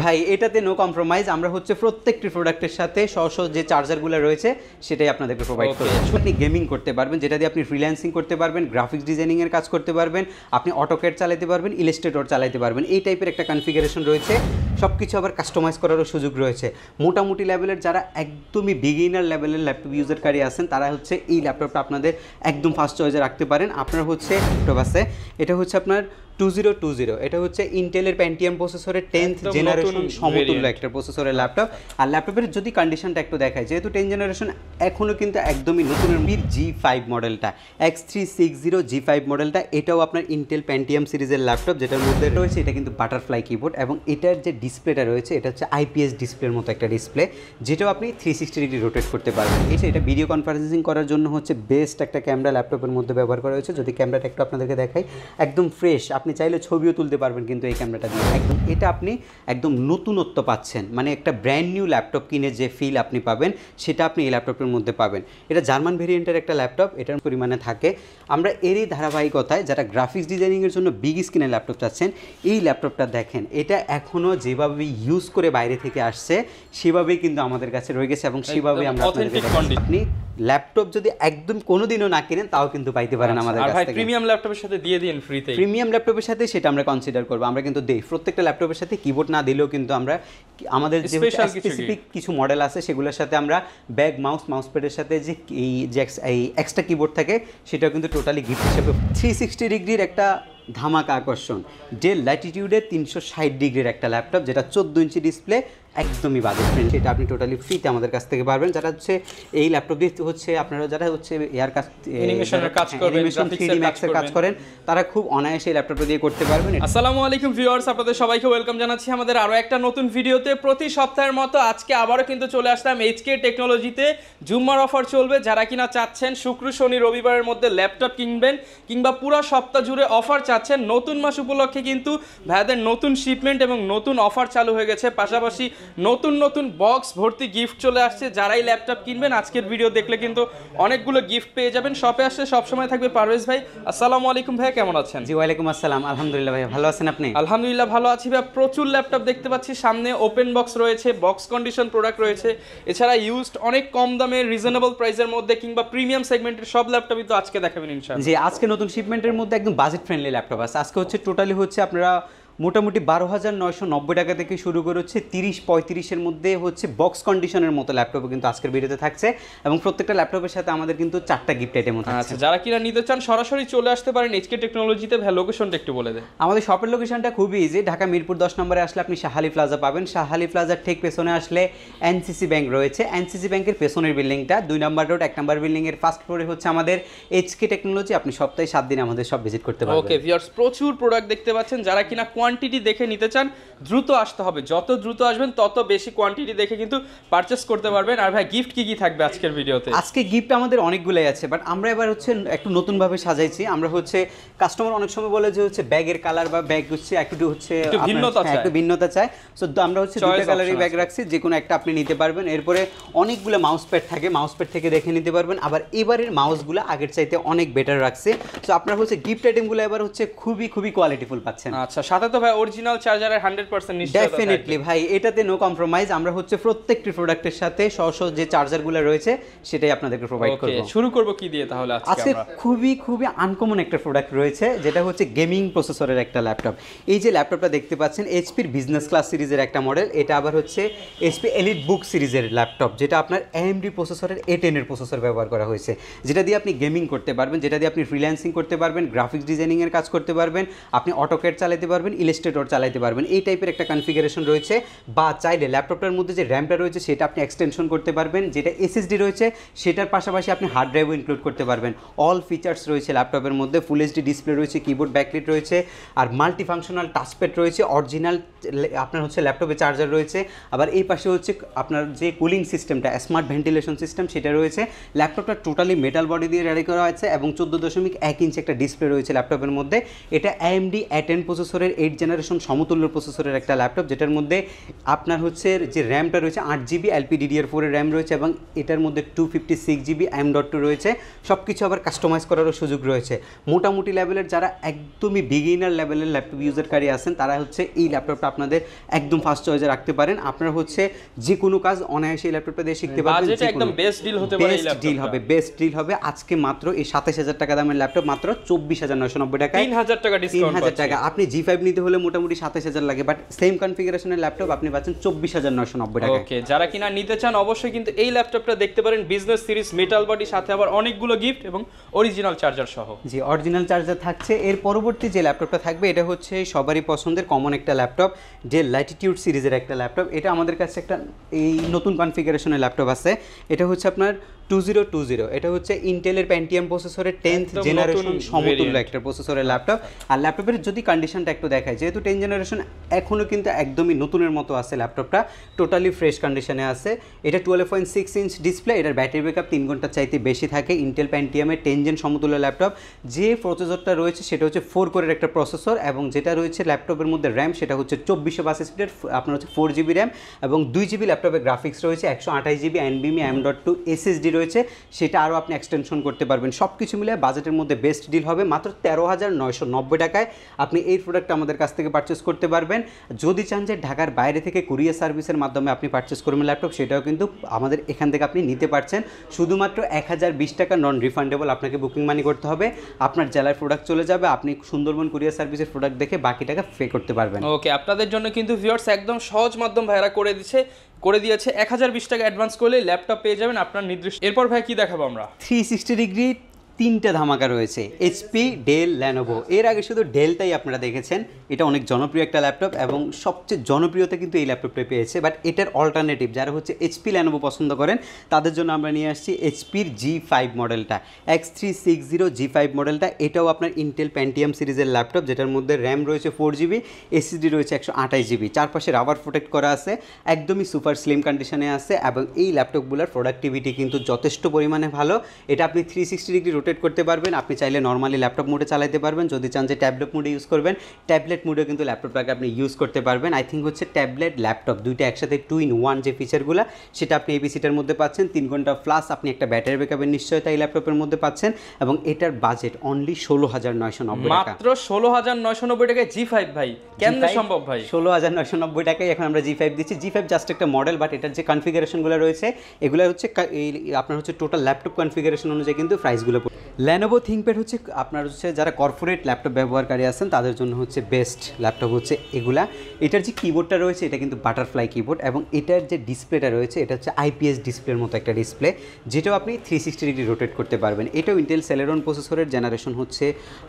ভাই এটাতে no compromise, আমরা হচ্ছে প্রত্যেকটি প্রোডাক্টের সাথে যে চার্জারগুলো রয়েছে সেটাই আপনাদেরকে প্রোভাইড করব। আপনি গেমিং করতে পারবেন, যেটা দিয়ে আপনি ফ্রিল্যান্সিং করতে পারবেন, গ্রাফিক্স ডিজাইনিংয়ের কাজ করতে পারবেন, আপনি অটোক্যাড চালাতে পারবেন, ইলাস্ট্রেটর চালাতে পারবেন। এই টাইপের একটা কনফিগারেশন রয়েছে, সব কিছু আবার কাস্টমাইজ করারও সুযোগ রয়েছে। মোটামুটি লেভেলের যারা একদমই বিগিনার লেভেলের ল্যাপটপ ইউজারকারী আছেন তারা হচ্ছে এই ল্যাপটপটা আপনাদের একদম ফার্স্ট চয়েসে রাখতে পারেন। আপনার হচ্ছে ল্যাপটপ আছে, এটা হচ্ছে আপনার 2020, এটা হচ্ছে ইন্টেলের প্যান্টিয়াম প্রসেসরের 10th জেনারেশন সমতুল্য একটা প্রসেসরের ল্যাপটপ। আর ল্যাপটপের যদি কন্ডিশনটা একটু দেখায়, যেহেতু 10th জেনারেশন এখনও কিন্তু একদমই নতুন। G5 মডেলটা, X360 G5 মডেলটা, এটাও আপনার ইন্টেল প্যান্টিয়াম সিরিজের ল্যাপটপ, যেটার মধ্যে রয়েছে এটা কিন্তু বাটারফ্লাই কিবোর্ড, এবং এটার যে ডিসপ্লেটা রয়েছে এটা হচ্ছে IPS ডিসপ্লের মতো একটা ডিসপ্লে, যেটাও আপনি 360 ডিগ্রি রোটেট করতে পারবেন। এটা ভিডিও কনফারেন্সিং করার জন্য হচ্ছে বেস্ট একটা ক্যামেরা ল্যাপটপের মধ্যে ব্যবহার করা হয়েছে। যদি ক্যামেরাটা একটু আপনাদেরকে দেখাই, একদম ফ্রেশ, আপনি চাইলে ছবিও তুলতে পারবেন কিন্তু এই ক্যামেরাটা দিয়ে একদম। এটা আপনি একদম নতুনত্ব পাচ্ছেন, মানে একটা ব্র্যান্ড নিউ ল্যাপটপ কিনে যে ফিল আপনি পাবেন সেটা আপনি এই ল্যাপটপের মধ্যে পাবেন। এটা জার্মান ভেরিয়েন্টের একটা ল্যাপটপ, এটার পরিমাণে থাকে। আমরা এরই ধারাবাহিকতায় যারা গ্রাফিক্স ডিজাইনিংয়ের জন্য বিগ স্ক্রিনের ল্যাপটপ চাচ্ছেন, এই ল্যাপটপটা দেখেন, এটা এখনও যেভাবে ইউজ করে বাইরে থেকে আসছে সেভাবেই কিন্তু আমাদের কাছে রয়ে গেছে, এবং সেভাবেই আমরা আপনি ল্যাপটপ যদি একদম কোনোদিনও না কিনেন তাও কিন্তু পাইতে পারেন আমাদের কাছ থেকে। প্রিমিয়াম ল্যাপটপের সাথে দিয়ে দিন ফ্রিতে। প্রিমিয়াম ল্যাপটপের সাথে সেটা আমরা কনসিডার করব, আমরা কিন্তু দেই প্রত্যেকটা ল্যাপটপের সাথে কিবোর্ড না দিলেও কিন্তু আমরা আমাদের যে স্পেসিফিক কিছু মডেল আছে সেগুলোর সাথে আমরা ব্যাগ, মাউস প্যাডের সাথে যে এই এক্সট্রা কিবোর্ড থাকে সেটাও কিন্তু টোটালি গিফট হিসেবে। 360 ডিগ্রির একটা ধামাকা আকর্ষণ, ডেল ল্যাটিটিউডে 360 ডিগ্রির একটা ল্যাপটপ, যেটা 14 ইঞ্চি ডিসপ্লে, একদমই বাজেট ফ্রেন্ডলি। এটা আপনি টোটালি ফ্রিতে আমাদের কাছ থেকে পারবেন। যারা হচ্ছে এই ল্যাপটপ দিয়ে হচ্ছে আপনারা যারা হচ্ছে এয়ার কাজ, অ্যানিমেশনের কাজ করবেন, অ্যানিমেশন 3D ম্যাক্সের কাজ করেন, তারা খুব অনায়াসে এই ল্যাপটপটা দিয়ে করতে পারবেন। আসসালামু আলাইকুম ভিউয়ার্স, আপনাদের সবাইকে ওয়েলকাম জানাচ্ছি আমাদের আরও একটা নতুন ভিডিওতে। প্রতি সপ্তাহের মতো আজকে আবারও কিন্তু চলে আসলাম HK টেকনোলজিতে। জুম্মার অফার চলবে, যারা কিনা চাচ্ছেন শুক্র শনি রবিবারের মধ্যে ল্যাপটপ কিনবেন কিংবা পুরো সপ্তাহ জুড়ে অফার চাচ্ছেন, নতুন মাস উপলক্ষে কিন্তু ভাইদের নতুন শিপমেন্ট এবং নতুন অফার চালু হয়ে গেছে। পাশাপাশি নতুন বক্স ভর্তি গিফট চলে আসছে। যারাই ল্যাপটপ কিনবেন আজকের ভিডিও দেখলে কিন্তু অনেকগুলো গিফট পেয়ে যাবেন। শপে আসলে সবসময় থাকবে পারভেজ ভাই। আসসালামু আলাইকুম ভাই, কেমন আছেন? জি ওয়ালাইকুম আসসালাম, আলহামদুলিল্লাহ ভাই, ভালো আছেন আপনি? আলহামদুলিল্লাহ ভালো আছি ভাই। প্রচুর ল্যাপটপ দেখতে পাচ্ছি, সামনে ওপেন বক্স রয়েছে, বক্স কন্ডিশন প্রোডাক্ট রয়েছে, এছাড়া ইউজড অনেক কম দামে রিজনেবল প্রাইসের মধ্যে কিংবা প্রিমিয়াম সেগমেন্টের সব ল্যাপটপই তো আজকে দেখাবেন ইনশাআল্লাহ। জি আজকে নতুন শিপমেন্টের মধ্যে একদম বাজেট ফ্রেন্ডলি ল্যাপটপ আছে। আজকে হচ্ছে টোটালি হচ্ছে আপনারা মোটামুটি 12,990 টাকা থেকে শুরু করে হচ্ছে 30-35-এর মধ্যে হচ্ছে বক্স কন্ডিশনের মতো ল্যাপটপও কিন্তু আজকের ভিডিওতে থাকছে, এবং প্রত্যেকটা ল্যাপটপের সাথে আমাদের কিন্তু 4টা গিফট আইটেমও থাকছে। আচ্ছা, যারা কিনা নিতে চান সরাসরি চলে আসতে পারেন HK টেকনোলজিতে। ভাই লোকেশনটা একটু বলে দেন। আমাদের শপের লোকেশনটা খুবই ইজি, ঢাকা মিরপুর 10 নম্বরে আসলে আপনি শাহালি প্লাজা পাবেন। শাহালি প্লাজার ঠিক পেছনে আসলে NCC ব্যাংক রয়েছে, NCC ব্যাংকের পেছনের বিল্ডিংটা 2 নম্বর রোড 1 নম্বর বিল্ডিংয়ের ফার্স্ট ফ্লোরে হচ্ছে আমাদের HK টেকনোলজি। আপনি সপ্তাহে 7 দিন আমাদের সব ভিজিট করতে পারবেন। ওকে ভিউয়ার্স, প্রচুর প্রোডাক্ট দেখতে পাচ্ছেন। যারা কিনা কোয়ান্টিটি দেখে নিতে চান দ্রুত আসতে হবে, যত দ্রুত আসবেন তত বেশি কোয়ান্টিটি দেখে কিন্তু পারচেস করতে পারবেন। আর ভাই গিফট কি থাকবে আজকের ভিডিওতে? আজকে গিফট আমাদের অনেকগুলোই আছে, বাট আমরা এবার হচ্ছে একটু নতুনভাবে সাজাইছি। আমরা হচ্ছে কাস্টমার অনেক সময় বলে যে হচ্ছে ব্যাগের কালার বা ব্যাগ হচ্ছে একটু হচ্ছে একটু ভিন্নতা চায়, সো আমরা হচ্ছে দুটো কালারই ব্যাগ রাখছি, যে কোনো একটা আপনি নিতে পারবেন। এরপরে অনেকগুলো মাউস প্যাড থাকে, মাউস প্যাড থেকে দেখে নিতে পারবেন। আবার এবারের মাউসগুলো আগের চাইতে অনেক বেটার রাখছে, সো আপনার হচ্ছে গিফট আইটেমগুলো এবার হচ্ছে খুবই কোয়ালিটিফুল পাচ্ছেন। আচ্ছা, সাথে তো ভাই অরিজিনাল চার্জারের 100% নিশ্চয়তা থাকবে। ডেফিনেটলি ভাই, এটাতে নো কম্প্রোমাইজ, আমরা হচ্ছে প্রত্যেকটি প্রোডাক্টের সাথে যে চার্জারগুলো রয়েছে সেটাই আপনাদেরকে প্রোভাইড করব। শুরু করব কি দিয়ে তাহলে? আজকে খুবই আনকমন একটা প্রোডাক্ট রয়েছে, যেটা হচ্ছে গেমিং প্রসেসরের একটা ল্যাপটপ। এই যে ল্যাপটপটা দেখতে পাচ্ছেন HPর বিজনেস ক্লাস সিরিজের একটা মডেল, এটা আবার হচ্ছে HP এলিট বুক সিরিজের ল্যাপটপ, যেটা আপনার AMD প্রসেসরের A10 এর প্রসেসর ব্যবহার করা হয়েছে, যেটা দিয়ে আপনি গেমিং করতে পারবেন, যেটা দিয়ে আপনি ফ্রিল্যান্সিং করতে পারবেন, গ্রাফিক্স ডিজাইনিংয়ের কাজ করতে পারবেন, আপনি অটোক্যাড চালাতে পারবেন, ইলাস্ট্রেটর চালাতে পারবেন। এই টাইপের একটা কনফিগারেশন রয়েছে। বা চাইলে ল্যাপটপটার মধ্যে যে র্যামটা রয়েছে সেটা আপনি এক্সটেনশন করতে পারবেন, যেটা SSD রয়েছে সেটার পাশাপাশি আপনি হার্ড ড্রাইভও ইনক্লুড করতে পারবেন। অল ফিচার্স রয়েছে ল্যাপটপের মধ্যে, ফুল HD ডিসপ্লে রয়েছে, কিবোর্ড ব্যাকলাইট রয়েছে, আর মাল্টি ফাংশনাল টাচপ্যাড রয়েছে, অরিজিনাল আপনার হচ্ছে ল্যাপটপে চার্জার রয়েছে। আবার এই পাশে হচ্ছে আপনার যে কুলিং সিস্টেমটা, স্মার্ট ভেন্টিলেশন সিস্টেম, সেটা রয়েছে। ল্যাপটপটা টোটালি মেটাল বডি দিয়ে রেডি করা হয়েছে, এবং 14.1 ইঞ্চি একটা ডিসপ্লে রয়েছে ল্যাপটপের মধ্যে। এটা AMD A10 প্রসেসরের 8 জেনারেশন সমতুল্য প্রসেসরের একটা ল্যাপটপ, যেটার মধ্যে আপনার হচ্ছে যে র্যামটা রয়েছে 8 GB LPDDR4 এর র্যাম রয়েছে এবং এটার মধ্যে 256 GB M.2 রয়েছে। সব কিছু আবার কাস্টমাইজ করারও সুযোগ রয়েছে। মোটামুটি লেভেলের যারা একদমই বিগিনার লেভেলের ল্যাপটপ ইউজারকারী আছেন তারা হচ্ছে এই ল্যাপটপটা আপনাদের একদম ফার্স্ট চয়েসে রাখতে পারেন। আপনারা হচ্ছে যে কোনো কাজ অনায়াসে এই ল্যাপটপটা দিয়ে শিখতে পারবেন। বাজেট একদম বেস্ট ডিল হতে পারে এই ল্যাপটপটা। বেস্ট ডিল হবে আজকে মাত্র এই 27000 টাকা দামের ল্যাপটপ মাত্র 24990 টাকায়, 3000 টাকা ডিসকাউন্ট 3000 টাকা। আপনি G5 নিতে হলে মোটামুটি 27000 লাগে, বাট সেম কনফিগারেশনের ল্যাপটপ আপনি পাচ্ছেন 24990 টাকা। ওকে, যারা কিনা নিতে চান অবশ্যই কিন্তু এই ল্যাপটপটা দেখতে পারেন। বিজনেস সিরিজ মেটাল বডি, সাথে আবার অনেকগুলো গিফট এবং অরিজিনাল চার্জার সহ। জি, অরিজিনাল চার্জার থাকছে। এর পরবর্তী যে ল্যাপটপটা থাকবে এটা হচ্ছে সবারই পছন্দের কমন একটা ল্যাপটপ, ডেল ল্যাটিটিউড সিরিজের একটা ল্যাপটপ। এটা আমাদের কাছে একটা এই নতুন কনফিগারেশনের ল্যাপটপ আছে। এটা হচ্ছে আপনার 2020, এটা হচ্ছে ইন্টেলের প্যান্টিয়াম প্রসেসরের 10th জেনারেশন সমতুল্য একটা প্রসেসরের ল্যাপটপ। আর ল্যাপটপের যদি কন্ডিশনটা একটু দেখায়, যেহেতু 10 জেনারেশন এখনও কিন্তু একদমই নতুনের মতো আছে, ল্যাপটপটা টোটালি ফ্রেশ কন্ডিশনে আছে। এটা 12.6 ইঞ্চ ডিসপ্লে, এটার ব্যাটারি ব্যাকআপ 3 ঘন্টার চাইতে বেশি থাকে। ইন্টেল প্যান্টিয়ামের 10 জেন সমতুল্য ল্যাপটপ। যে প্রসেসরটা রয়েছে সেটা হচ্ছে 4 কোরের একটা প্রসেসর, এবং যেটা রয়েছে ল্যাপটপের মধ্যে র্যাম সেটা হচ্ছে 2452 স্পিডের আপনার হচ্ছে 4 GB র্যাম, এবং 2 GB ল্যাপটপের গ্রাফিক্স রয়েছে, 128 GB NVMe M.2 SSD রয়েছে, সেটা আরও আপনি এক্সটেনশন করতে পারবেন। সব কিছু মিলে বাজেটের মধ্যে বেস্ট ডিল হবে। মাত্র 13990 টাকায় আপনি এই প্রোডাক্টটা আমাদের কাছ থেকে পারচেস করতে পারবেন। যদি চান যে ঢাকার বাইরে থেকে কুরিয়ার সার্ভিসের মাধ্যমে আপনি পারচেস করবেন ল্যাপটপ, সেটাও কিন্তু আমাদের এখান থেকে আপনি নিতে পারছেন। শুধুমাত্র 1020 টাকা নন রিফান্ডেবল আপনাকে বুকিং মানি করতে হবে। আপনার জেলার প্রোডাক্ট চলে যাবে, আপনি সুন্দরবন কুরিয়ার সার্ভিসের প্রোডাক্ট দেখে বাকি টাকা পে করতে পারবেন। ওকে, আপনাদের জন্য কিন্তু ভিউয়ার্স একদম সহজ মাধ্যম ভাইরা করে দিয়েছে 1020 টাকা অ্যাডভান্স করলে ল্যাপটপ পেয়ে যাবেন আপনার নির্দিষ্ট। এরপর ভাই কি দেখাবো আমরা? 360 ডিগ্রি 3টে ধামাকা রয়েছে, এইচপি, ডেল, ল্যানোভো। এর আগে শুধু ডেলটাই আপনারা দেখেছেন, এটা অনেক জনপ্রিয় একটা ল্যাপটপ এবং সবচেয়ে জনপ্রিয়তা কিন্তু এই ল্যাপটপটা পেয়েছে। বাট এটার অল্টারনেটিভ যারা হচ্ছে এইচপি, ল্যানোভো পছন্দ করেন তাদের জন্য আমরা নিয়ে আসছি এইচপির G5 মডেলটা, X360 G5 মডেলটা। এটাও আপনার ইন্টেল প্যান্টিয়াম সিরিজের ল্যাপটপ, যেটার মধ্যে র্যাম রয়েছে 4 GB, SSD রয়েছে 128 GB, চারপাশে রাবার প্রোটেক্ট করা আছে, একদমই সুপার স্লিম কন্ডিশনে আছে। এবং এই ল্যাপটপগুলোর প্রোডাক্টিভিটি কিন্তু যথেষ্ট পরিমাণে ভালো। এটা আপনি 360 ডিগ্রি রোটেট করতে পারবেন। আপনি চাইলে নর্মালি ল্যাপটপ মোডে চালাতে পারবেন, যদি চান যে ট্যাবলেট মোডে ইউজ করবেন ট্যাবলেট মোডেও কিন্তু ল্যাপটপটাকে আপনি ইউজ করতে পারবেন। আই থিঙ্ক হচ্ছে ট্যাবলেট ল্যাপটপ দুইটা একসাথে 2-in-1 যে ফিচারগুলো সেটা আপনি এই পিসিটার মধ্যে পাচ্ছেন। 3 ঘন্টা প্লাস আপনি একটা ব্যাটারি ব্যাকআপের নিশ্চয়তা এই ল্যাপটপের মধ্যে পাচ্ছেন, এবং এটার বাজেট অনলি 16990 টাকা। মাত্র 16990 টাকায় G5 ভাই, কেমনে সম্ভব ভাই? 16990 টাকায় এখন আমরা G5 দিচ্ছি। G5 জাস্ট একটা মডেল, বাট এটার যে কনফিগারেশনগুলো রয়েছে এগুলো হচ্ছে আপনার হচ্ছে টোটাল ল্যাপটপ কনফিগারেশন অনুযায়ী কিন্তু প্রাইসগুলো। ল্যানোভো থিংকপ্যাড হচ্ছে আপনার হচ্ছে যারা কর্পোরেট ল্যাপটপ ব্যবহারকারী আছেন তাদের জন্য হচ্ছে বেস্ট ল্যাপটপ হচ্ছে এগুলা। এটার যে কিবোর্ডটা রয়েছে এটা কিন্তু বাটারফ্লাই কিবোর্ড, এবং এটার যে ডিসপ্লেটা রয়েছে এটা হচ্ছে IPS ডিসপ্লের মতো একটা ডিসপ্লে, যেটাও আপনি 360 ডিগ্রি রোটেট করতে পারবেন। এটাও ইন্টেল সেলেরন প্রসেসরের জেনারেশন হচ্ছে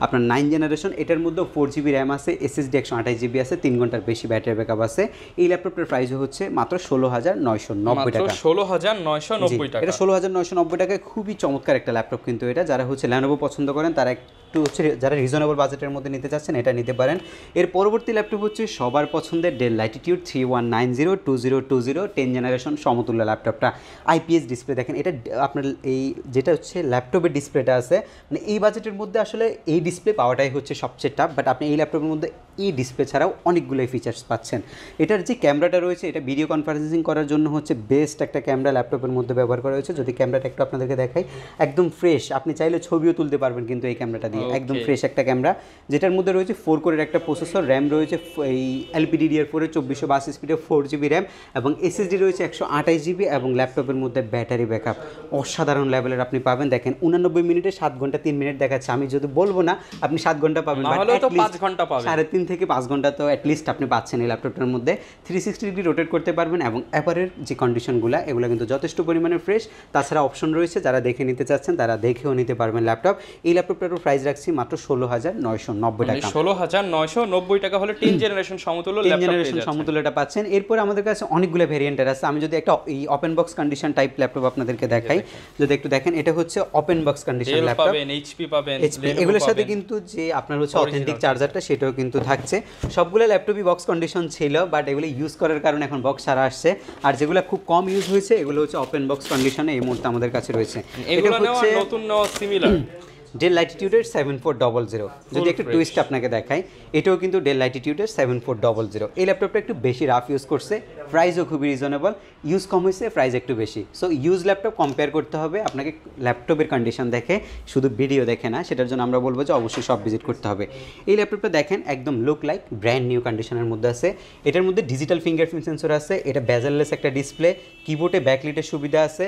আপনার 9 জেনারেশন। এটার মধ্যে 4 GB র্যাম আছে, SSD 128 GB আছে, 3 ঘন্টার বেশি ব্যাটারি ব্যাকআপ আছে। এই ল্যাপটপটার প্রাইসও হচ্ছে মাত্র 16990 টাকা। 16990 টাকা। এটা 16990 টাকায় খুবই চমৎকার একটা ল্যাপটপ কিন্তু এটা। যারা হচ্ছে ল্যানোভো পছন্দ করেন তারা একটু হচ্ছে যারা রিজনেবল বাজেটের মধ্যে নিতে চাচ্ছেন এটা নিতে পারেন। এর পরবর্তী ল্যাপটপ হচ্ছে সবার পছন্দের ডেল ল্যাটিটিউড 3190 2020 10 জেনারেশন সমতুল্য ল্যাপটপটা। IPS ডিসপ্লে দেখেন, এটা আপনার এই যেটা হচ্ছে ল্যাপটপের ডিসপ্লেটা আছে, মানে এই বাজেটের মধ্যে আসলে এই ডিসপ্লে পাওয়াটাই হচ্ছে সবচেয়ে টাফ। বাট আপনি এই ল্যাপটপের মধ্যে এই ডিসপ্লে ছাড়াও অনেকগুলোই ফিচার্স পাচ্ছেন। এটার যে ক্যামেরাটা রয়েছে এটা ভিডিও কনফারেন্সিং করার জন্য হচ্ছে বেস্ট একটা ক্যামেরা ল্যাপটপের মধ্যে ব্যবহার করা হয়েছে। যদি ক্যামেরাটা একটু আপনাদেরকে দেখাই, একদম ফ্রেশ, আপনি চাইলে ছবিও তুলতে পারবেন কিন্তু এই ক্যামেরাটা দিয়ে। একদম ফ্রেশ একটা ক্যামেরা, যেটার মধ্যে রয়েছে 4 কোরের একটা প্রসেসর, র্যাম রয়েছে এই LPDDR4 2452 স্পিডের 4 GB র্যাম, এবং SSD রয়েছে 128 GB, এবং ল্যাপটপের মধ্যে ব্যাটারি ব্যাকআপ অসাধারণ লেভেলের আপনি পাবেন। দেখেন 89 মিনিটে 7 ঘন্টা 3 মিনিট দেখাচ্ছে। আমি যদি বলবো না আপনি 7 ঘন্টা পাবেন, তাহলে তো 5 ঘন্টা পাবেন, 3.5 থেকে 5 ঘন্টা তো অ্যাটলিস্ট আপনি পাচ্ছেন এই ল্যাপটপটার মধ্যে। 360 ডিগ্রি রোটেট করতে পারবেন, এবং অ্যাপারের যে কন্ডিশনগুলো এগুলো কিন্তু যথেষ্ট পরিমাণে ফ্রেশ। তাছাড়া অপশন রয়েছে, যারা দেখে নিতে চাচ্ছেন তারা দেখেও নিতে পারবেন ল্যাপটপ। এই ল্যাপটপটারও প্রাইস রাখছি মাত্র 16990 টাকা। 16990 টাকা হলে 10 জেনারেশন সমতুল্য ল্যাপটপ জেনারেশন সমতুল্যটা পাচ্ছেন। এরপর আমাদের কাছে অনেকগুলো ভেরিয়েন্টের আছে। আমি যদি একটা এই open box condition type laptop আপনাদেরকে দেখাই, যদি একটু দেখেন, এটা হচ্ছে ওপেন বক্স কন্ডিশন ল্যাপটপ, পাবেন HP পাবেন, এগুলোর সাথে কিন্তু যে আপনার হচ্ছে অথেন্টিক চার্জারটা সেটাও কিন্তু থাকছে। সবগুলো ল্যাপটপই বক্স কন্ডিশন ছিল, বাট এগুলো ইউজ করার কারণে এখন বক্স ছাড়া আসছে। আর যেগুলো খুব কম ইউজ হয়েছে এগুলো হচ্ছে ওপেন বক্স কন্ডিশনে এই মুহূর্তে আমাদের কাছে রয়েছে। এগুলো নেওয়া নতুন নেওয়া সিমিলার ডেল ল্যাটিটিউডের 7400। যদি একটু টুইস্ট আপনাকে দেখাই, এটাও কিন্তু ডেল ল্যাটিটিউডের 7400। এই ল্যাপটপটা একটু বেশি রাফ ইউজ করছে, প্রাইসও খুবই রিজনেবল, ইউজ কম হয়েছে, প্রাইস একটু বেশি। সো ইউজ ল্যাপটপ কম্পেয়ার করতে হবে আপনাকে ল্যাপটপের কন্ডিশন দেখে, শুধু ভিডিও দেখে না। সেটার জন্য আমরা বলবো যে অবশ্যই সব ভিজিট করতে হবে। এই ল্যাপটপটা দেখেন একদম লুক লাইক ব্র্যান্ড নিউ কন্ডিশনের মধ্যে আছে। এটার মধ্যে ডিজিটাল ফিঙ্গারপ্রিন্ট সেন্সর আছে, এটা বেজেললেস একটা ডিসপ্লে, কিবোর্ডে ব্যাকলিটের সুবিধা আছে,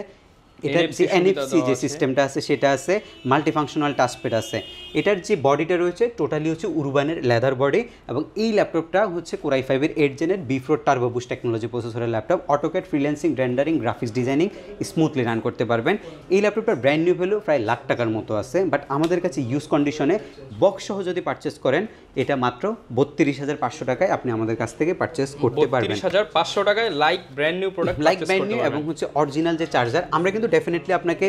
এটার যে এনএফসি যে সিস্টেমটা আছে সেটা আছে, মাল্টিফাংশনাল টাচপ্যাড আছে। এটার যে বডিটা রয়েছে টোটালি হচ্ছে উরবানের লেদার বডি, এবং এই ল্যাপটপটা হচ্ছে কোর i5-এর 8 জেনের B4 টার্বো বুস্ট টেকনোলজি প্রসেসরের laptop. AutoCAD, freelancing, rendering, graphics designing smoothly run করতে পারবেন। এই ল্যাপটপটার ব্র্যান্ড নিউ ভ্যালু প্রায় লাখ টাকার মতো আছে, বাট আমাদের কাছে ইউজ কন্ডিশনে বক্স সহ যদি পারচেস করেন এটা মাত্র 32,500 টাকায় আপনি আমাদের কাছ থেকে পারচেস করতে পারবেন। 32,500 টাকায় like brand new product, like brand new, এবং হচ্ছে অরিজিনাল যে চার্জার। আমরা কিন্তু ডেফিনেটলি আপনাকে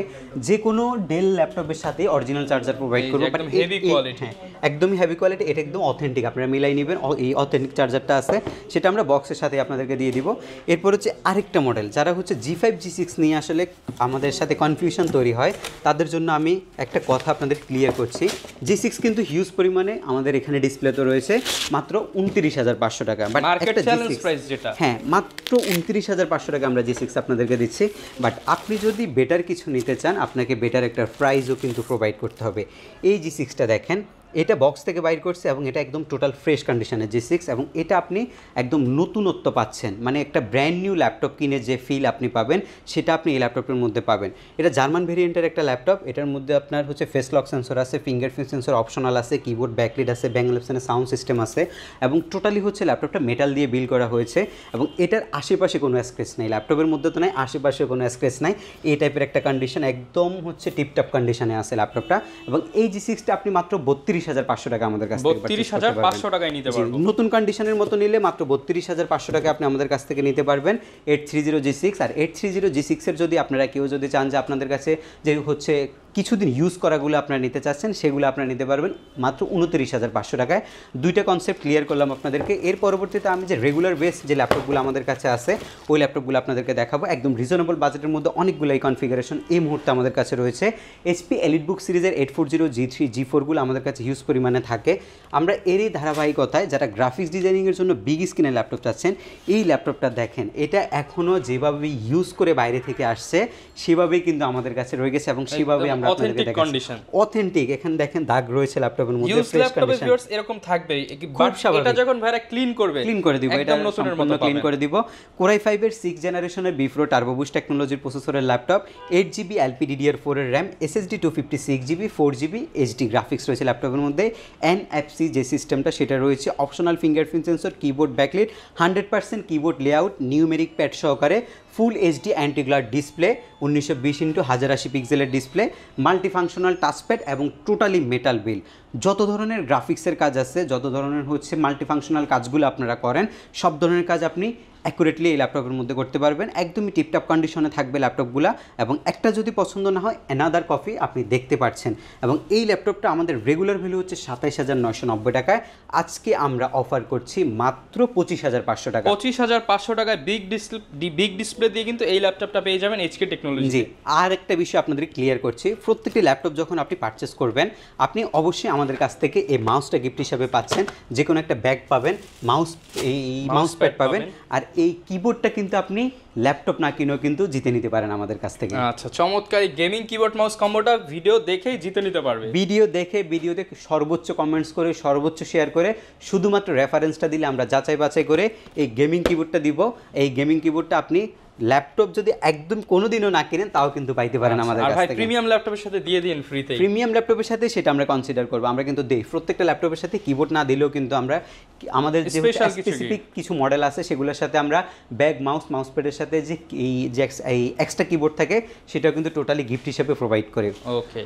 যে কোনো ডেল ল্যাপটপের সাথে অরিজিনাল চার্জার প্রোভাইড করব, বাট হেভি কোয়ালিটি, একদমই হেভি কোয়ালিটি, এটা একদম অথেন্টিক, আপনারা মিলাই নেবেন। এই অথেন্টিক চার্জারটা আছে, সেটা আমরা বক্সের সাথে আপনাদেরকে দিয়ে দিব। এরপর হচ্ছে আরেকটা মডেল, যারা হচ্ছে G5 G6 নিয়ে আসলে আমাদের সাথে কনফিউশন তৈরি হয়, তাদের জন্য আমি একটা কথা আপনাদের ক্লিয়ার করছি। G6 কিন্তু হিউজ পরিমাণে আমাদের এখানে ডিসপ্লে তো রয়েছে মাত্র 29,500 টাকা, বাট মার্কেট চ্যালেঞ্জ প্রাইস যেটা, হ্যাঁ মাত্র 29,500 টাকা আমরা G6 আপনাদেরকে দিচ্ছি। বাট আপনি যদি বেটার কিছু নিতে চান, আপনাকে বেটার একটা প্রাইসও কিন্তু প্রোভাইড করতে হবে। এই G6টা দেখেন, এটা বক্স থেকে বাইর করছে এবং এটা একদম টোটাল ফ্রেশ কন্ডিশনের G6, এবং এটা আপনি একদম নতুনত্ব পাচ্ছেন, মানে একটা ব্র্যান্ড নিউ ল্যাপটপ কিনে যে ফিল আপনি পাবেন সেটা আপনি এই ল্যাপটপের মধ্যে পাবেন। এটা জার্মান ভেরিয়েন্টের একটা ল্যাপটপ, এটার মধ্যে আপনার হচ্ছে ফেস লক সেন্সর আছে, ফিঙ্গারপ্রিন্ট সেন্সর অপশনাল আছে, কিবোর্ড ব্যাকলিট আছে, ব্যাং অপশনের সাউন্ড সিস্টেম আছে, এবং টোটালি হচ্ছে ল্যাপটপটা মেটাল দিয়ে বিল্ড করা হয়েছে, এবং এটার আশেপাশে কোনো স্ক্র্যাচ নেই, ল্যাপটপের মধ্যে তো নাই, আশেপাশে কোনো স্ক্র্যাচ নাই, এই টাইপের একটা কন্ডিশন, একদম হচ্ছে টিপটপ কন্ডিশনে আছে ল্যাপটপটা। এবং এই G6টা আপনি মাত্র 32,500 টাকা আমাদের কাছ থেকে 32,500 টাকায় নিতে পারবেন। নতুন কন্ডিশনের মতো নিলে মাত্র 32,500 টাকা আপনি আমাদের কাছ থেকে নিতে পারবেন 830 G6। আর 830 G6 এর যদি আপনারা কেউ যদি চান যে আপনাদের কাছে যে হচ্ছে কিছুদিন ইউজ করাগুলো আপনারা নিতে চাচ্ছেন, সেগুলো আপনারা নিতে পারবেন মাত্র 29,500 টাকায়। দুইটা কনসেপ্ট ক্লিয়ার করলাম আপনাদেরকে। এর পরবর্তীতে আমি যে রেগুলার বেস যে ল্যাপটপগুলো আমাদের কাছে আছে ওই ল্যাপটপগুলো আপনাদেরকে দেখাবো, একদম রিজনেবল বাজেটের মধ্যে অনেকগুলোই কনফিগারেশন এই মুহূর্তে আমাদের কাছে রয়েছে। HP EliteBook সিরিজের 840 G3 G4গুলো আমাদের কাছে হিউজ পরিমাণে থাকে। আমরা এরই ধারাবাহিকতায় যারা গ্রাফিক্স ডিজাইনিংয়ের জন্য বিগ স্ক্রিনের ল্যাপটপ চাচ্ছেন, এই ল্যাপটপটা দেখেন, এটা এখনও যেভাবে ইউজ করে বাইরে থেকে আসছে সেভাবেই কিন্তু আমাদের কাছে রয়ে গেছে, এবং সেভাবে আমরা আপনাদেরকে দেখাচ্ছি অথেন্টিক। এখানে দেখেন দাগ রয়েছে ল্যাপটপের মধ্যে, ফ্রেশ কন্ডিশন এরকম থাকবে। এটা যখন ভাইরা ক্লিন করে দিব, এটা নতুনের মতো ক্লিন করে দিব। কোর i5-এর 6 জেনারেশনের B4 টার্বো বুস্ট টেকনোলজির প্রসেসরের ল্যাপটপ, 8GB LPDDR4 এর RAM, SSD 256GB, 4GB HD graphics রয়েছে ল্যাপটপের মধ্যে। NFC যে সিস্টেমটা সেটা রয়েছে, optional fingerprint sensor, keyboard backlit, 100% keyboard layout, numeric pad সহকারে, ফুল HD অ্যান্টিগ্লার ডিসপ্লে, 1920x1080 পিক্সেলের ডিসপ্লে, মাল্টিফাংশনাল টাচপ্যাড, এবং টোটালি মেটাল বিল। যত ধরনের গ্রাফিক্সের কাজ আছে, যত ধরনের হচ্ছে মাল্টিফাংশনাল কাজগুলো আপনারা করেন, সব ধরনের কাজ আপনি অ্যাকুরেটলি এই ল্যাপটপের মধ্যে করতে পারবেন। একদমই টিপটপ কন্ডিশনে থাকবে ল্যাপটপগুলো, এবং একটা যদি পছন্দ না হয় অ্যানাদার কপি আপনি দেখতে পাচ্ছেন। এবং এই ল্যাপটপটা আমাদের রেগুলার ভ্যালু হচ্ছে 27,990 টাকায়, আজকে আমরা অফার করছি মাত্র 25,500 টাকা। 25,500 টাকায় বিগ ডিসপ্লে দিয়ে কিন্তু এই ল্যাপটপটা পেয়ে যাবেন HK টেকনোলজি। জি, আর একটা বিষয় আপনাদের ক্লিয়ার করছি, প্রত্যেকটি ল্যাপটপ যখন আপনি পারচেস করবেন, আপনি অবশ্যই আমাদের কাছ থেকে এই মাউসটা গিফট হিসাবে পাচ্ছেন, যে কোনো একটা ব্যাগ পাবেন, মাউস প্যাড পাবেন, আর এই কিবোর্ডটা কিন্তু আপনি ল্যাপটপ না কিনেও কিন্তু জিতে নিতে পারেন আমাদের কাছ থেকে। আচ্ছা, চমৎকার গেমিং কিবোর্ড মাউস কম্বোটা ভিডিও দেখেই জিতে নিতে পারবে। ভিডিও দেখে সর্বোচ্চ কমেন্টস করে, সর্বোচ্চ শেয়ার করে, শুধুমাত্র রেফারেন্সটা দিলে আমরা যাচাই বাছাই করে এই গেমিং কিবোর্ডটা দিব। এই গেমিং কিবোর্ডটা আপনি ল্যাপটপ যদি একদম কোনোদিনও না কিনেন তাও কিন্তু পাইতে পারেন আমাদের কাছ থেকে। প্রিমিয়াম ল্যাপটপের সাথে দিয়ে দিন ফ্রিতে। প্রিমিয়াম ল্যাপটপের সাথে সেটা আমরা কনসিডার করব, আমরা কিন্তু দেই প্রত্যেকটা ল্যাপটপের সাথে কিবোর্ড না দিলেও কিন্তু আমরা আমাদের যে স্পেসিফিক কিছু মডেল আছে সেগুলোর সাথে আমরা ব্যাগ, মাউস প্যাডের সাথে যে এই এক্সট্রা কিবোর্ড থাকে সেটাও কিন্তু টোটালি গিফট হিসেবে প্রোভাইড করে। ওকে,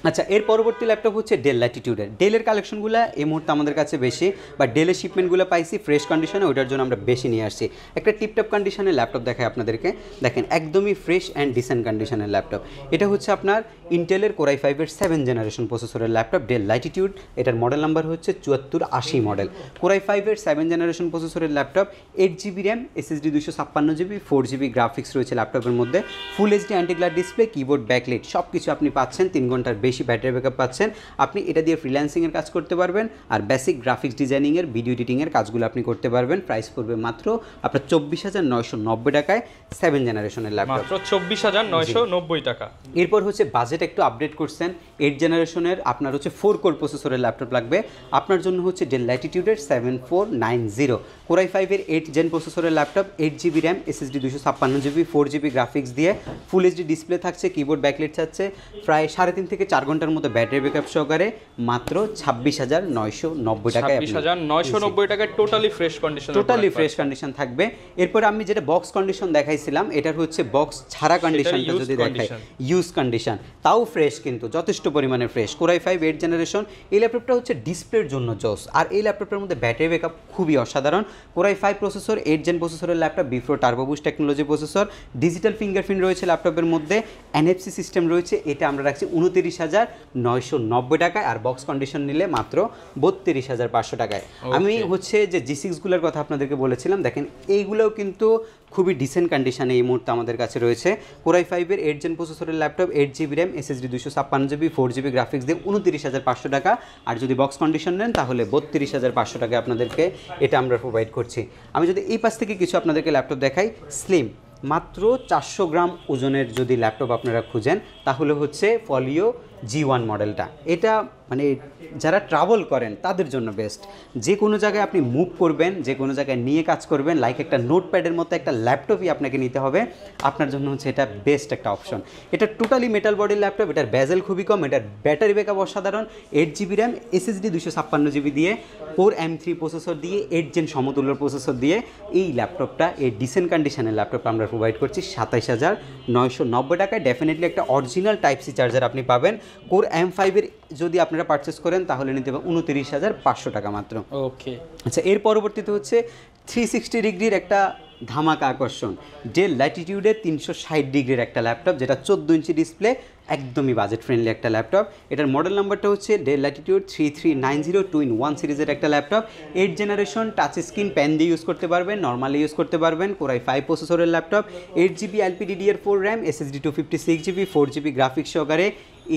আচ্ছা, এর পরবর্তী ল্যাপটপ হচ্ছে ডেল ল্যাটিটিউডের। ডেলের কালেকশনগুলো এই মুহূর্তে আমাদের কাছে বেশি, বা ডেলের শিপমেন্টগুলো পাইছি ফ্রেশ কন্ডিশনে, ওইটার জন্য আমরা বেশি নিয়ে আসছি। একটা টিপটপ কন্ডিশনের ল্যাপটপ দেখায় আপনাদেরকে, দেখেন একদমই ফ্রেশ অ্যান্ড ডিসেন্ট কন্ডিশনের ল্যাপটপ। এটা হচ্ছে আপনার ইন্টেলের কোর i5-এর 7 জেনারেশন প্রসেসরের ল্যাপটপ, ডেল ল্যাটিটিউড। এটার মডেল নাম্বার হচ্ছে 7480 মডেল। কোর i5-এর 7 জেনারেশন প্রসেসরের laptop, 8GB RAM, SSD 256GB, 4GB graphics রয়েছে ল্যাপটপের মধ্যে, ফুল HD অ্যান্টিগ্লার ডিসপ্লে, কিবোর্ড ব্যাকলিট, সব কিছু আপনি পাচ্ছেন 3 ঘন্টার বেশি ব্যাটারি ব্যাকআপ পাচ্ছেন। আপনি এটা দিয়ে ফ্রিল্যান্সিংয়ের কাজ করতে পারবেন, আর বেসিক গ্রাফিক্স ডিজাইনিংয়ের, ভিডিও এডিটিংয়ের কাজগুলো আপনি করতে পারবেন। প্রাইস পড়বে মাত্র আপনার 24,990 টাকায় 7 জেনারেশনের ল্যাপটপ, মাত্র 24,990 টাকা। এরপর হচ্ছে বাজেট একটু আপডেট করছেন, 8 জেনারেশনের আপনার হচ্ছে 4 কোর প্রসেসরের ল্যাপটপ লাগবে আপনার জন্য হচ্ছে ডেল ল্যাটিটিউডের 7490 Core i5-এর 8 জেন প্রসেসরের laptop, 8GB RAM, SSD 256GB, 4GB graphics দিয়ে ফুল এইচডি ডিসপ্লে থাকছে, কিবোর্ড ব্যাকলাইট থাকছে, প্রায় 3.5 থেকে 4 ঘন্টার মতো ব্যাটারি ব্যাকআপ সহকারে মাত্র 26,990 টাকায়, 26,990 টাকায় totally fresh condition, totally fresh condition থাকবে। এরপর আমি যেটা বক্স কন্ডিশন দেখাইছিলাম, এটার হচ্ছে বক্স ছাড়া কন্ডিশনটা যদি দেখাই, ইউজ কন্ডিশন, তাও ফ্রেশ, কিন্তু যথেষ্ট পরিমাণে ফ্রেশ। Core i5 8 জেনারেশন, এই ল্যাপটপটা হচ্ছে ডিসপ্লের জন্য জোস, আর এই ল্যাপটপটার মধ্যে ব্যাটারি ব্যাকআপ খুবই অসাধারণ। Core i5 প্রসেসর, 8 জেন প্রসেসরের laptop, vPro turbo boost technology processor, digital fingerprint রয়েছে ল্যাপটপের মধ্যে, NFC সিস্টেম রয়েছে, এটা আমরা রাখছি 29,990 টাকায়, আর বক্স কন্ডিশন নিলে মাত্র 32,500 টাকায়। আমি হচ্ছে যে G6গুলোর কথা আপনাদেরকে বলেছিলাম, দেখেন এইগুলোও কিন্তু খুবই ডিসেন্ট কন্ডিশনে এই মুহূর্তে আমাদের কাছে রয়েছে। Core i5-এর 8 জেন প্রসেসরের laptop, 8GB RAM, SSD 256GB, 4GB graphics দিয়ে 29,500 টাকা, আর যদি বক্স কন্ডিশন নেন তাহলে 32,500 টাকা আপনাদেরকে এটা আমরা প্রোভাইড করছি। আমি যদি এই পাশ থেকে কিছু আপনাদেরকে ল্যাপটপ দেখাই, স্লিম, মাত্র 400 গ্রাম ওজনের যদি ল্যাপটপ আপনারা খুঁজেন তাহলে হচ্ছে ফলিও G1 মডেলটা, এটা মানে যারা ট্রাভেল করেন তাদের জন্য বেস্ট। যে কোনো জায়গায় আপনি মুভ করবেন, যে কোনো জায়গায় নিয়ে কাজ করবেন, লাইক একটা নোটপ্যাডের মতো একটা ল্যাপটপই আপনাকে নিতে হবে, আপনার জন্য হচ্ছে এটা বেস্ট একটা অপশন। এটা টোটালি মেটাল বডির ল্যাপটপ, এটার বেজেল খুবই কম, এটার ব্যাটারি ব্যাকআপ অসাধারণ, 8GB র্যাম, SSD 256GB দিয়ে, Core M3 প্রসেসর দিয়ে, 8 জেন সমতুল্য প্রসেসর দিয়ে এই ল্যাপটপটা, এই ডিসেন্ট কন্ডিশনের ল্যাপটপটা আমরা প্রোভাইড করছি 27,990 টাকায়। ডেফিনেটলি একটা অরিজিনাল টাইপ সি চার্জার আপনি পাবেন। Core M5-এর যদি আপনারা পারচেস করেন তাহলে নিতে হবে 29,500 টাকা মাত্র। ওকে, আচ্ছা, এর পরবর্তীতে হচ্ছে 360 ডিগ্রির একটা ধামাকা আকর্ষণ, ডেল ল্যাটিটিউডের 360 ডিগ্রির একটা ল্যাপটপ, যেটা 14 ইঞ্চি ডিসপ্লে, একদমই বাজেট ফ্রেন্ডলি একটা ল্যাপটপ। এটার মডেল নাম্বারটা হচ্ছে ডেল ল্যাটিটিউড 3390 2-in-1 সিরিজের একটা laptop, 8 generation, touch screen, pen দিয়ে ইউজ করতে পারবেন, নর্মালি ইউজ করতে পারবেন। Core i5 প্রসেসরের laptop, 8GB LPDDR4 RAM, SSD 256GB, 4GB graphics সহকারে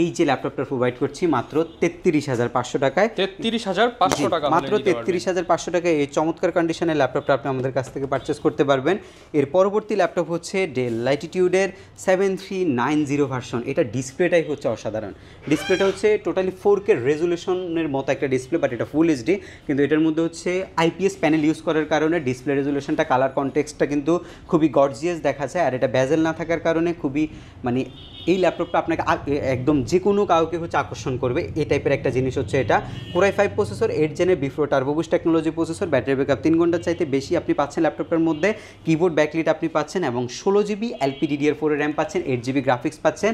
এই যে ল্যাপটপটা প্রোভাইড করছি মাত্র 33,500 টাকায়, 33,500 টাকা, মাত্র 33,500 টাকায় এই চমৎকার কন্ডিশনের ল্যাপটপটা আপনি আমাদের কাছ থেকে পারচেস করতে পারবেন। এর পরবর্তী ল্যাপটপ হচ্ছে ডেল ল্যাটিটিউডের 7390 ভার্সন, এটা ডিসপ্লেটাই হচ্ছে অসাধারণ। ডিসপ্লেটা হচ্ছে টোটালি 4K রেজুলেশনের মতো একটা ডিসপ্লে, বাট এটা ফুল এইচডি, কিন্তু এটার মধ্যে হচ্ছে IPS প্যানেল ইউজ করার কারণে ডিসপ্লে রেজুলেশনটা, কালার কনটেক্সটটা কিন্তু খুবই গর্জিয়াস দেখা যায়, আর এটা বেজেল না থাকার কারণে খুবই মানে এই ল্যাপটপটা আপনাকে একদম যে কোনো কাউকে হচ্ছে আকর্ষণ করবে, এই টাইপের একটা জিনিস হচ্ছে এটা। Core i5 প্রসেসর, 8 জেনের vPro turbo boost technology processor, battery backup 3 ঘন্টার চাইতে বেশি আপনি পাচ্ছেন ল্যাপটপের মধ্যে, কিবোর্ড ব্যাকলাইট আপনি পাচ্ছেন, এবং 16GB LPDDR4 র্যাম পাচ্ছেন, 8GB গ্রাফিক্স পাচ্ছেন,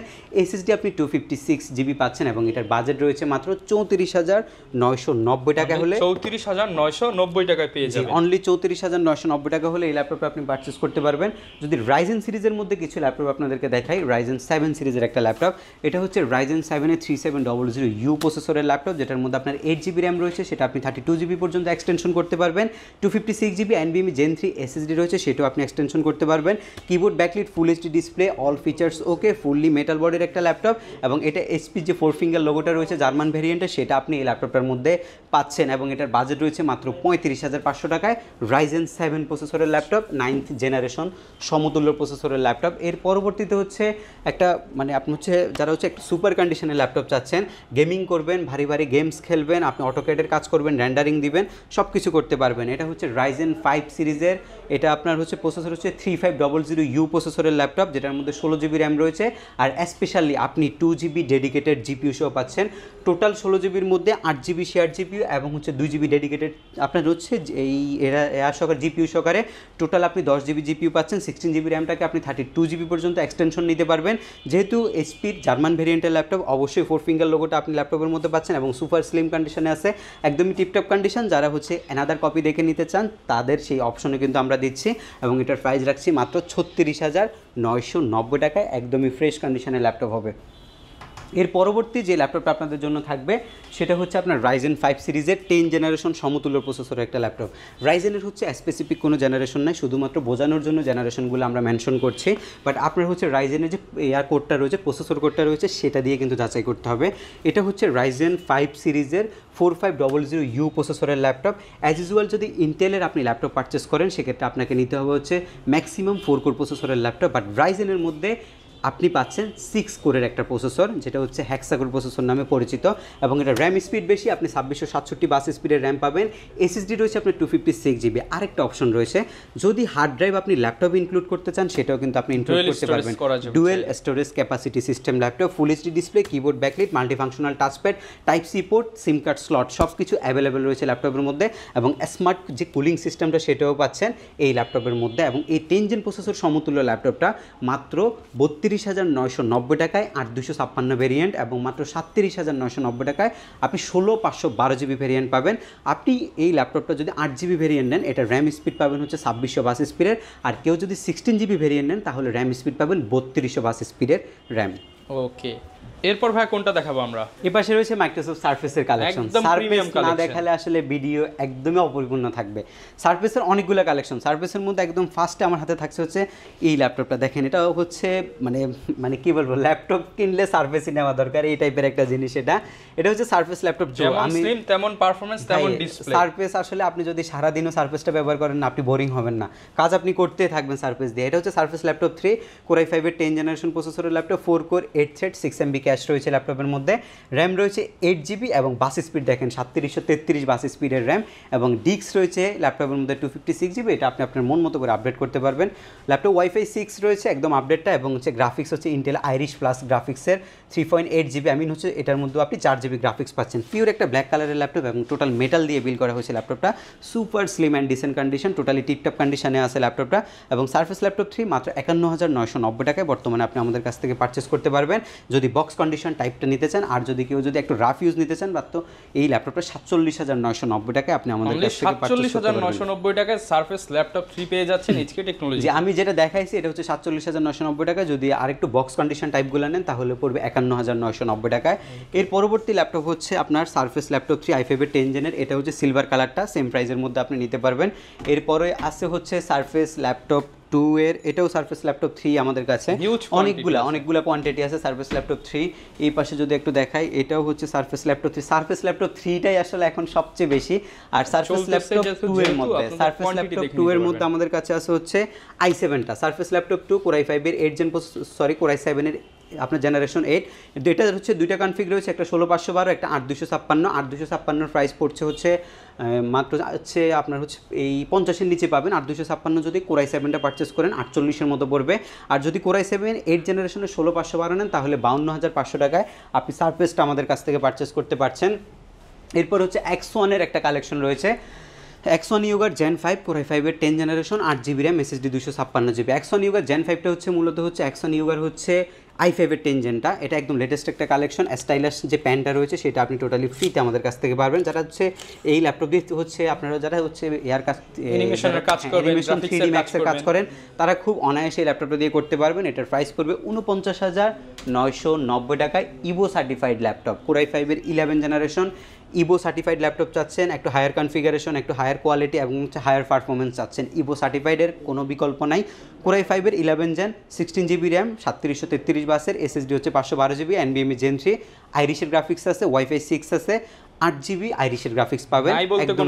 SSD আপনি 256GB পাচ্ছেন, এবং এটার বাজেট রয়েছে মাত্র 34,990 টাকা হলে, 34,990 টাকায় পেয়ে যাবেন। অনলি 34,990 টাকা হলে এই ল্যাপটপটা আপনি পারচেস করতে পারবেন। যদি Ryzen সিরিজের মধ্যে কিছু ল্যাপটপ আপনাদেরকে দেখাই, Ryzen 7 সিরিজের একটা ল্যাপটপ, এটা হচ্ছে Ryzen 7-এর 3700U প্রসেসরের ল্যাপটপ, যেটার মধ্যে আপনার 8GB র্যাম রয়েছে, সেটা আপনি 32GB পর্যন্ত এক্সটেনশন করতে পারবেন, 256GB NVMe Gen 3 SSD রয়েছে, সেটাও আপনি এক্সটেনশন করতে পারবেন। Keyboard backlight, full HD display, all features okay, fully metal বডির একটা ল্যাপটপ, এবং এটা HP যে 4 ফিঙ্গার লোগোটা রয়েছে জার্মান ভেরিয়েন্টে, সেটা আপনি এই ল্যাপটপটার মধ্যে পাচ্ছেন, এবং এটার বাজেট রয়েছে মাত্র 35,500 টাকায়। Ryzen 7 প্রসেসরের ল্যাপটপ, 9th জেনারেশন সমতুল্য প্রসেসরের ল্যাপটপ। এর পরবর্তীতে হচ্ছে একটা মানে আপনি হচ্ছে যারা হচ্ছে একটা সুপার কন্ডিশনের ল্যাপটপ চাচ্ছেন, গেমিং করবেন, ভারী ভারী গেমস খেলবেন, আপনি অটোক্যাডের কাজ করবেন, রেন্ডারিং দিবেন, সব কিছু করতে পারবেন। এটা হচ্ছে Ryzen 5 সিরিজের, এটা আপনার হচ্ছে প্রসেসর হচ্ছে 3500U প্রসেসরের ল্যাপটপ, যেটার মধ্যে 16GB র্যাম রয়েছে, আর স্পেশালি আপনি 2GB ডেডিকেটেড GPU সহ পাচ্ছেন। টোটাল 16GBর মধ্যে 8GB শেয়ার GPU এবং হচ্ছে 2GB ডেডিকেটেড আপনার হচ্ছে এই এয়ার সহকারে GPU সহকারে টোটাল আপনি 10GB GPU পাচ্ছেন। 16GB র্যামটাকে আপনি 32GB পর্যন্ত এক্সটেনশন নিতে পারবেন। যেহেতু HPর জার্মান ভেরিয়েন্টের ল্যাপটপ, অবশ্যই 4 ফিঙ্গার লোগোটা আপনি ল্যাপটপের মধ্যে পাচ্ছেন, এবং সুপার স্লিম কন্ডিশনে আছে, একদমই টিপটপ কন্ডিশন। যারা হচ্ছে অ্যানাদার কপি দেখে নিতে চান তাদের সেই অপশনে কিন্তু আমরা দিচ্ছি, এবং এটার প্রাইস রাখছি মাত্র 36,990 টাকায়, একদমই ফ্রেশ কন্ডিশনের ল্যাপটপ হবে। এর পরবর্তী যে ল্যাপটপটা আপনাদের জন্য থাকবে সেটা হচ্ছে আপনার রাইজেন 5 সিরিজের 10 জেনারেশন সমতুল্য প্রসেসরের একটা ল্যাপটপ। রাইজেনের হচ্ছে স্পেসিফিক কোনো জেনারেশন নাই, শুধুমাত্র বোঝানোর জন্য জেনারেশনগুলো আমরা মেনশন করছি। বাট আপনার হচ্ছে রাইজেনের যে এয়ার কোডটা রয়েছে, প্রসেসর কোডটা রয়েছে, সেটা দিয়ে কিন্তু যাচাই করতে হবে। এটা হচ্ছে রাইজেন 5 সিরিজের 4500U প্রসেসরের ল্যাপটপ। অ্যাজ ইউজুয়াল যদি ইন্টেলের আপনি ল্যাপটপ পারচেস করেন সেক্ষেত্রে আপনাকে নিতে হবে হচ্ছে ম্যাক্সিমাম 4 কোর প্রসেসরের ল্যাপটপ। বাট রাইজেনের মধ্যে আপনি পাচ্ছেন 6 কোরের একটা প্রসেসর, যেটা হচ্ছে হেক্সাকোর প্রসেসর নামে পরিচিত, এবং এটা র্যাম স্পিড বেশি, আপনি 2667 বাস স্পিডের র্যাম পাবেন। এসএসডি রয়েছে আপনার 256 GB। আরেকটা অপশন রয়েছে, যদি হার্ড ড্রাইভ আপনি ল্যাপটপে ইনক্লুড করতে চান সেটাও কিন্তু আপনি ইনক্লুড করতে পারবেন। Dual storage capacity system laptop, full HD display, keyboard backlight, multifunctional touchpad, type C port, SIM card slot সব কিছু অ্যাভেলেবেল রয়েছে ল্যাপটপের মধ্যে, এবং স্মার্ট যে কুলিং সিস্টেমটা সেটাও পাচ্ছেন এই ল্যাপটপের মধ্যে। এবং এই 10 জেন প্রসেসর সমতুল্য ল্যাপটপটা মাত্র 32,990 টাকায় 8/256 ভেরিয়েন্ট, এবং মাত্র 37,990 টাকায় আপনি 16/512 GB ভেরিয়েন্ট পাবেন। আপনি এই ল্যাপটপটা যদি 8GB ভেরিয়েন্ট নেন, এটা র্যাম স্পিড পাবেন হচ্ছে 2600 বাস স্পিডের, আর কেউ যদি 16GB ভেরিয়েন্ট নেন তাহলে র্যাম স্পিড পাবেন 3200 বাস স্পিডের র্যাম। ওকে, এরপর ভাই কোনটা দেখাবো আমরা? এই পাশে রয়েছে মাইক্রোসফট সারফেসের কালেকশন। সারফেস না দেখালে আসলে ভিডিও একদমই অপরিপূর্ণ থাকবে। সারফেসের অনেকগুলো কালেকশন, সারফেসের মধ্যে একদম ফার্স্টে আমার হাতে থাকছে হচ্ছে এই ল্যাপটপটা। দেখেন, এটা হচ্ছে মানে কি বলবো, ল্যাপটপ কিনলে সারফেসই নেওয়া দরকার, এই টাইপের একটা জিনিস। এটা হচ্ছে সারফেস ল্যাপটপ। আমি স্লিম তেমন পারফরম্যান্স তেমন ডিসপ্লে। সারফেস আসলে আপনি যদি সারাদিনও সারফেসটা ব্যবহার করেন না, আপনি বোরিং হবেন না, কাজ আপনি করতেই থাকবেন সারফেস দিয়ে। এটা হচ্ছে সারফেস ল্যাপটপ 3 Core i5 এর 10 জেনারেশন প্রসেসরের laptop, 4 core 8 thread 6MB cash রয়েছে ল্যাপটপের মধ্যে, র্যাম রয়েছে 8GB, এবং বাস স্পিড দেখেন 3733 বাস স্পিডের র্যাম, এবং ডিস্ক রয়েছে ল্যাপটপের মধ্যে 256GB। এটা আপনি আপনার মন মতো করে আপডেট করতে পারবেন। ল্যাপটপ ওয়াইফাই 6 রয়েছে একদম আপডেটটা, এবং হচ্ছে গ্রাফিক্স হচ্ছে ইন্টেল আইরিশ প্লাস গ্রাফিক্সের 3.8GB। হচ্ছে এটার মধ্যে আপনি 4GB গ্রাফিক্স পাচ্ছেন। পিওর একটা ব্ল্যাক কালারের ল্যাপটপ, এবং টোটাল মেটাল দিয়ে বিল্ড করা হয়েছে ল্যাপটপটা। Super slim and dissent condition, totally tiptop কন্ডিশনে আছে ল্যাপটপটা। এবং সারফেস ল্যাপটপ 3 মাত্র 51,990 টাকায় বর্তমানে আপনি আমাদের কাছ থেকে পারচেস করতে পারবেন যদি বক্স কন্ডিশন টাইপটা নিতে চান। আর যদি কেউ যদি একটু রাফ ইউজ নিতে চান, তো এই ল্যাপটপটা 47,990 টাকায় আপনি আমাদের কাছ থেকে পারচেস করতে পারবেন। 47,990 টাকায় সারফেস ল্যাপটপ 3 পেয়ে যাচ্ছেন এইচকে টেকনোলজি। যে আমি যেটা দেখাইছি এটা হচ্ছে 47,990 টাকা। যদি আরেকটু বক্স কন্ডিশন টাইপগুলো নেন তাহলে পড়বে 51,990 টাকায়। এর পরবর্তী ল্যাপটপ হচ্ছে আপনার সারফেস ল্যাপটপ 3 i5 এর 10 জেনের। এটা হচ্ছে সিলভার কালারটা, সেম প্রাইসের মধ্যে আপনি নিতে পারবেন। এরপরে আছে হচ্ছে সারফেস ল্যাপটপ 2 এর, এটাও সারফেস ল্যাপটপ 3 আমাদের কাছে অনেকগুলা কোয়ান্টিটি আছে সারফেস ল্যাপটপ 3। এই পাশে যদি একটু দেখাই, এটাও হচ্ছে সারফেস ল্যাপটপ 3। সারফেস ল্যাপটপ 3টাই আসলে এখন সবচেয়ে বেশি। আর সারফেস ল্যাপটপ 2 এর মধ্যে, সারফেস ল্যাপটপ 2 এর মধ্যে আমাদের কাছে আছে হচ্ছে i7টা, সারফেস ল্যাপটপ 2 Core i5 এর 8 জেন Core i7 এর আপনার জেনারেশন 8। এটা হচ্ছে দুইটা কনফিগ রয়েছে, একটা 16512, একটা 8256। 8256 প্রাইস পড়ছে হচ্ছে মাত্র হচ্ছে আপনার হচ্ছে এই 50-এর নিচে পাবেন। 8256 যদি Core i7টা পারচেস করেন 48-এর মতো পড়বে। আর যদি Core i7 8 জেনারেশনের 16512 নেন তাহলে 52,500 টাকায় আপনি সারফেসটা আমাদের কাছ থেকে পারচেস করতে পারছেন। এরপর হচ্ছে X1 এর একটা কালেকশন রয়েছে, X1 Yuga Gen 5 Core i5 এর 10 generation 8GB RAM SSD 256GB। X1 Yuga Gen 5টা হচ্ছে মূলত হচ্ছে X1 Yuga হচ্ছে i5 এর 10 জেনটা। এটা একদম লেটেস্ট একটা কালেকশন। স্টাইলাস যে প্যানটা রয়েছে সেটা আপনি টোটালি ফ্রিতে আমাদের কাছ থেকে পারবেন। যারা হচ্ছে এই ল্যাপটপ দিয়ে হচ্ছে আপনারা যারা হচ্ছে এয়ার কাজ অ্যানিমেশনের কাজ করবেন, অ্যানিমেশন 3D Max এর কাজ করেন, তারা খুব অনায়াসে এই ল্যাপটপটা দিয়ে করতে পারবেন। এটার প্রাইস পড়বে 49,990 টাকায়। Ivo certified laptop Core i5 এর 11 জেনারেশন ইভো সার্টিফাইড ল্যাপটপ চাচ্ছেন, একটু হায়ার কনফিগারেশন, একটু হায়ার কোয়ালিটি এবং হচ্ছে হায়ার পারফরমেন্স চাচ্ছেন, ইভো সার্টিফাইডের কোনো বিকল্প নাই। Core i5 এর 11 জেন 16GB র্যাম 3733 বাসের, SSD হচ্ছে 512GB, NVMe Gen 3, আইরিশের গ্রাফিক্স আছে, ওয়াইফাই 6 আছে, 8GB আইরিশের গ্রাফিক্স পাবেন। একদম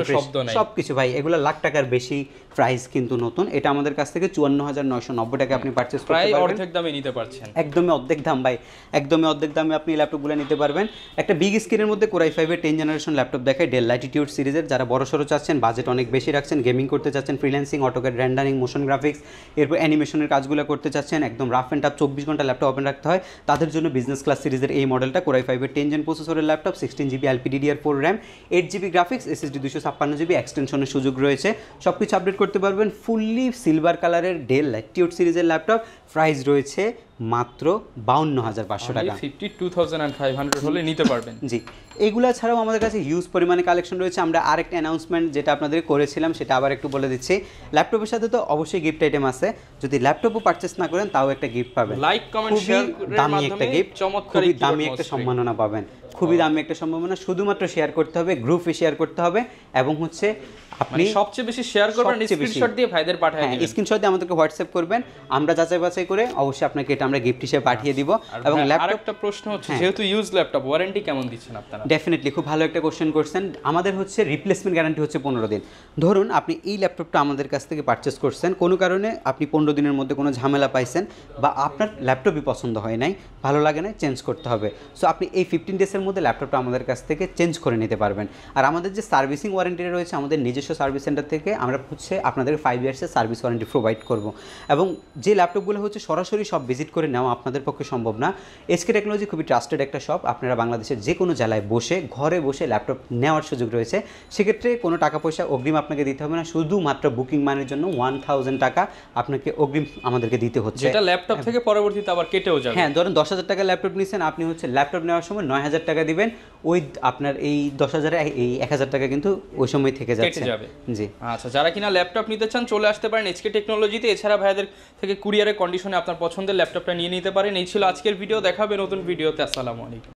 সব কিছু ভাই, এগুলো লাখ টাকার বেশি প্রাইস কিন্তু নতুন। এটা আমাদের কাছ থেকে 54,990 টাকা আপনি পারচেস করতে পারবেন। প্রায় অর্ধেক দামে নিতে পারছেন, একদমই অর্ধেক দাম ভাই, একদমই অর্ধেক দামে আপনি এই ল্যাপটপগুলো নিতে পারবেন। একটা বিগ স্ক্রিনের মধ্যে Core i5 এর 10 জেনারেশন ল্যাপটপ দেখায়, ডেল ল্যাটিটিউড সিরিজের। যারা বড়সড় চাচ্ছেন, বাজেট অনেক বেশি রাখছেন, গেমিং করতে চাচ্ছেন, freelancing, AutoCAD rendering, motion graphics, এরপর অ্যানিমেশনের কাজগুলো করতে চাচ্ছেন, একদম রাফ অ্যান্ড টাফ 24 ঘন্টা ল্যাপটপ ওপেন রাখতে হয়, তাদের জন্য বিজনেস ক্লাস সিরিজের এই মডেলটা Core i5 এর 10 জেন প্রসেসরের laptop, 16GB LPDDR4 DDR4 RAM, 8GB graphics, SSD 256GB এক্সটেনশনের সুযোগ রয়েছে। সব কিছু আপডেট করতে পারবেন। ফুললি সিলভার কালারের ডেল ল্যাটিটিউড সিরিজের ল্যাপটপ, প্রাইস রয়েছে মাত্র 52,500 টাকা। 52,500 হলে নিতে পারবেন। জি, এইগুলা ছাড়াও আমাদের কাছে হিউজ পরিমাণে কালেকশন রয়েছে। আমরা আরেকটা অ্যানাউন্সমেন্ট যেটা আপনাদের করেছিলাম সেটা আবার একটু বলে দিচ্ছি। ল্যাপটপের সাথে তো অবশ্যই গিফট আইটেম আছে, যদি ল্যাপটপও পারচেস না করেন তাও একটা গিফট পাবেন। লাইক কমেন্ট শেয়ার করে দামি একটা গিফট, চমৎকার খুবই দামি একটা সম্মাননা পাবেন। খুবই দামি একটা সম্ভাবনা, শুধুমাত্র শেয়ার করতে হবে, গ্রুপে শেয়ার করতে হবে এবং হচ্ছে আপনি সবচেয়ে বেশি শেয়ার করবেন, স্ক্রিনশট দিয়ে ভাইদের পাঠিয়ে দিবেন। স্ক্রিনশট দিয়ে আমাদেরকে হোয়াটসঅ্যাপ করবেন, আমরা যাচাই বাছাই করে অবশ্যই আপনাকে এটা আমরা গিফট হিসেবে পাঠিয়ে দিব। এবং আরেকটা প্রশ্ন হচ্ছে, যেহেতু ইউজ ল্যাপটপ, ওয়ারেন্টি কেমন দিচ্ছেন আপনারা? ডেফিনেটলি খুব ভালো একটা কোশ্চেন করছেন। আমাদের হচ্ছে রিপ্লেসমেন্ট গ্যারান্টি হচ্ছে 15 দিন। ধরুন আপনি এই ল্যাপটপটা আমাদের কাছ থেকে পারচেস করছেন, কোনো কারণে আপনি 15 দিনের মধ্যে কোনো ঝামেলা পাইছেন বা আপনার ল্যাপটপই পছন্দ হয় নাই, ভালো লাগে না, চেঞ্জ করতে হবে। সো আপনি এই 15 ডেজের মধ্যে ল্যাপটপটা আমাদের কাছ থেকে চেঞ্জ করে নিতে পারবেন। আর আমাদের যে সার্ভিসিং ওয়ারেন্টি রয়েছে, আমাদের নিজস্ব সার্ভিস সেন্টার থেকে আমরা হচ্ছে আপনাদের 5 ইয়ার্সের সার্ভিস ওয়ারেন্টি প্রোভাইড করব। এবং যে ল্যাপটপগুলো হচ্ছে সরাসরি সব ভিজিট করে নেওয়া আপনাদের পক্ষে সম্ভব না। SK টেকনোলজি খুবই ট্রাস্টেড একটা শপ, আপনারা বাংলাদেশের যে কোনো জেলায় বসে ঘরে বসে ল্যাপটপ নেওয়ার সুযোগ রয়েছে। সেক্ষেত্রে কোনো টাকা পয়সা অগ্রিম আপনাকে দিতে হবে না, শুধুমাত্র বুকিং মানের জন্য 1000 টাকা আপনাকে অগ্রিম আমাদেরকে দিতে হচ্ছে, যেটা ল্যাপটপ থেকে পরবর্তীতে আবার কেটেও যাবে। হ্যাঁ, ধরেন 10,000 টাকা ল্যাপটপ নিয়েছেন, আপনি হচ্ছে ল্যাপটপ নেওয়ার সময় 9,000 টাকা দিবেন, ওই আপনার এই 10,000 এই 1,000 টাকা কিন্তু ওই সময় থেকে যাচ্ছে। জি, আচ্ছা, যারা কিনা ল্যাপটপ নিতে চান চলে আসতে পারেন SK টেকনোলজিতে। এছাড়া ভাইদের থেকে কুরিয়ারের কন্ডিশনে আপনার পছন্দের ল্যাপটপটা নিয়ে নিতে পারেন। এই ছিল আজকের ভিডিও, দেখাবে নতুন ভিডিওতে। আসসালামু আলাইকুম।